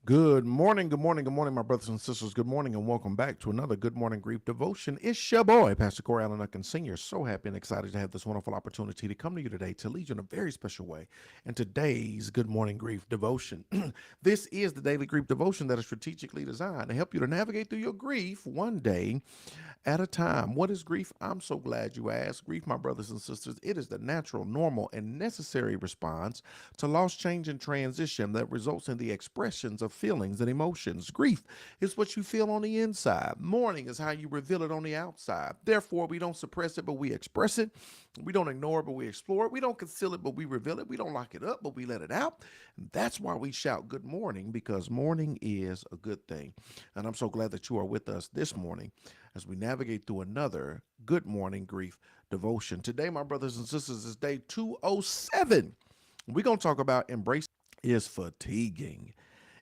Good morning, good morning, my brothers and sisters. Good morning, and welcome back to another Good Morning Grief Devotion. It's your boy, Pastor Corey Allen Duncan Sr. So happy and excited to have this wonderful opportunity to come to you today to lead you in a very special way. And today's Good Morning Grief Devotion. This is the daily grief devotion that is strategically designed to help you to navigate through your grief one day at a time. What is grief? I'm so glad you asked. Grief, my brothers and sisters, it is the natural, normal, and necessary response to loss, change, and transition that results in the expressions of feelings and emotions. Grief is what you feel on the inside. Mourning is how you reveal it on the outside. Therefore, we don't suppress it, but we express it. We don't ignore it, but we explore it. We don't conceal it, but we reveal it. We don't lock it up, but we let it out. And that's why we shout good morning, because morning is a good thing. And I'm so glad that you are with us this morning as we navigate through another Good Morning Grief devotion. Today, my brothers and sisters, is day 207. We're going to talk about embrace is fatiguing.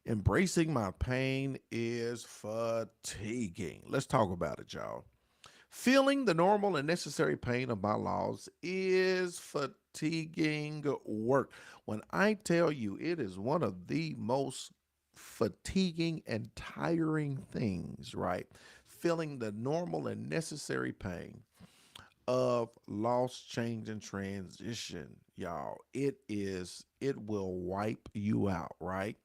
Embracing my pain is fatiguing. Let's talk about it, y'all. Feeling the normal and necessary pain of my loss is fatiguing work. When I tell you it is one of the most fatiguing and tiring things, right? Feeling the normal and necessary pain of loss, change, and transition, y'all. It will wipe you out, right?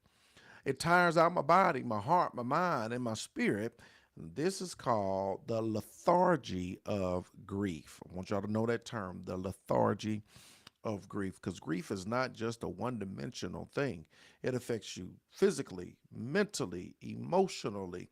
It tires out my body, my heart, my mind, and my spirit. This is called the lethargy of grief. I want y'all to know that term, the lethargy of grief, because grief is not just a one dimensional thing. It affects you physically, mentally, emotionally,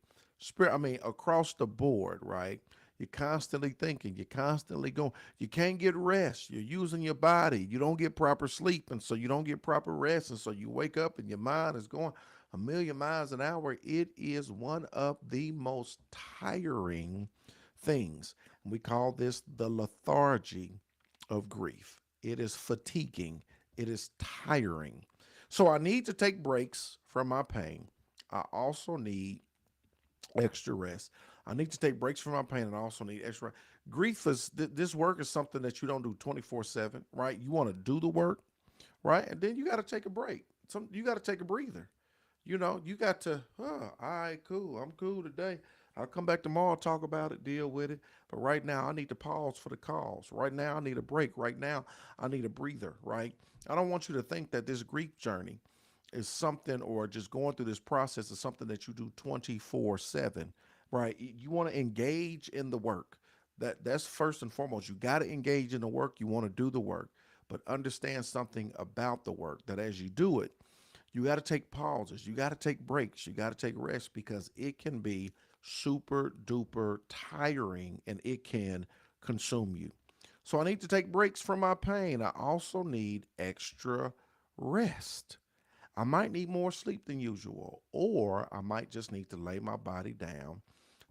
across the board, right? You're constantly thinking, you're constantly going, you can't get rest. You're using your body. You don't get proper sleep, and so you don't get proper rest. And so you wake up and your mind is going a million miles an hour. It is one of the most tiring things. And we call this the lethargy of grief. It is fatiguing. It is tiring. So I need to take breaks from my pain. I also need extra rest. I need to take breaks from my pain and I also need extra. Grief is this work is something that you don't do 24/7, right? You want to do the work, right? And then you got to take a break. You got to take a breather. You got to, all right, cool. I'm cool today. I'll come back tomorrow, talk about it, deal with it. But right now, I need to pause for the cause. Right now, I need a break. Right now, I need a breather, right? I don't want you to think that this grief journey is something, or just going through this process is something that you do 24/7, right? You want to engage in the work. That's first and foremost. You got to engage in the work. You want to do the work, but understand something about the work, that as you do it, you got to take pauses. You got to take breaks. You got to take rest, because it can be super duper tiring and it can consume you. So I need to take breaks from my pain. I also need extra rest. I might need more sleep than usual, or I might just need to lay my body down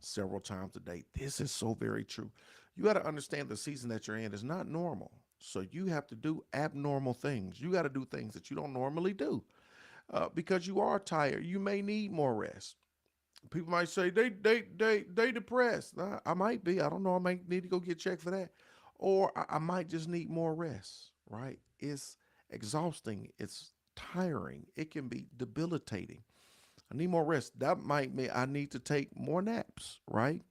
several times a day. This is so very true. You got to understand the season that you're in is not normal. So you have to do abnormal things. You got to do things that you don't normally do, because you are tired. You may need more rest. People might say they depressed. I might be. I don't know. I might need to go get checked for that, or I might just need more rest. Right? It's exhausting. It's tiring. It can be debilitating. I need more rest. That might mean I need to take more naps. Right?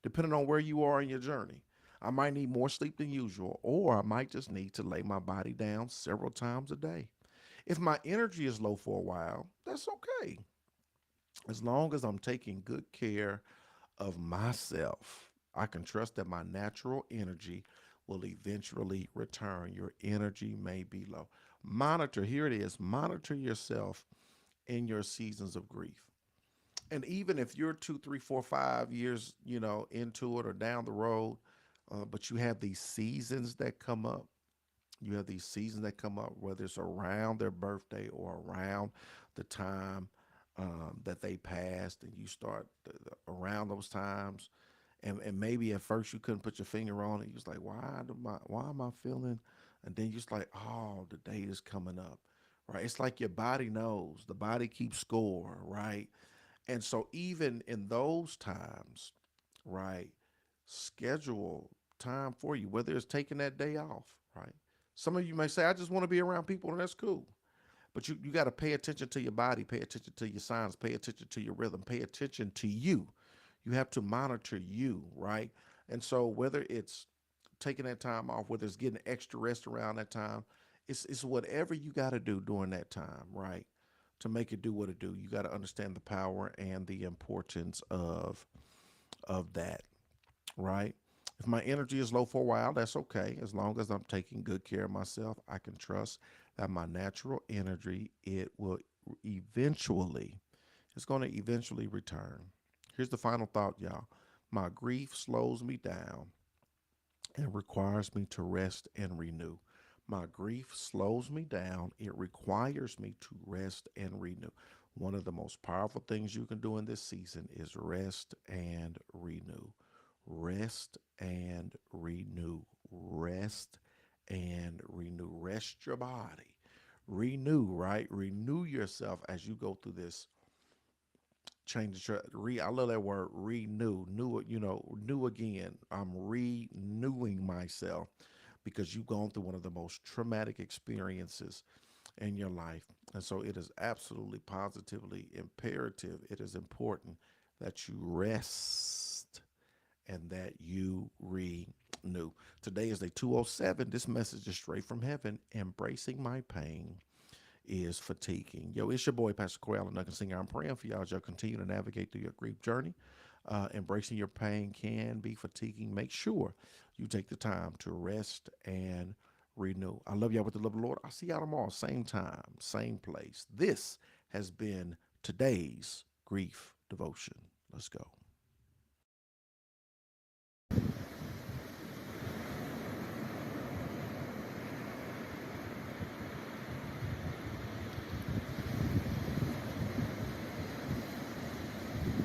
Depending on where you are in your journey. I might need more sleep than usual, or I might just need to lay my body down several times a day. If my energy is low for a while, that's okay. As long as I'm taking good care of myself, I can trust that my natural energy will eventually return. Your energy may be low. Monitor, here it is, monitor yourself in your seasons of grief. And even if you're 2, 3, 4, 5 years, into it or down the road, but you have these seasons that come up, whether it's around their birthday or around the time that they passed, and you start around those times, and maybe at first you couldn't put your finger on it. You was like, why am I feeling? And then you're just like, oh, the date is coming up, right? It's like your body knows. The body keeps score, right? And so even in those times, right, schedule time for you, whether it's taking that day off, right? Some of you may say, I just want to be around people, and that's cool. But you got to pay attention to your body, pay attention to your signs, pay attention to your rhythm, pay attention to you. You have to monitor you, right? And so whether it's taking that time off, whether it's getting extra rest around that time, it's whatever you got to do during that time, right? To make it do what it do. You got to understand the power and the importance of that, right? If my energy is low for a while, that's okay. As long as I'm taking good care of myself, I can trust that my natural energy, it will eventually, it's going to eventually return. Here's the final thought, y'all. My grief slows me down and requires me to rest and renew. My grief slows me down. It requires me to rest and renew. One of the most powerful things you can do in this season is rest and renew. Rest and renew. Rest and renew. Rest your body. Renew, right? Renew yourself as you go through this change. I love that word, renew. New again. I'm renewing myself because you've gone through one of the most traumatic experiences in your life. And so it is absolutely positively imperative. It is important that you rest and that you renew. Today is day 207. This message is straight from heaven. Embracing my pain is fatiguing. Yo, it's your boy, Pastor Corey Allen Nuggin Singer. I'm praying for y'all as y'all continue to navigate through your grief journey. Embracing your pain can be fatiguing. Make sure you take the time to rest and renew. I love y'all with the love of the Lord. I'll see y'all tomorrow, same time, same place. This has been today's grief devotion. Let's go.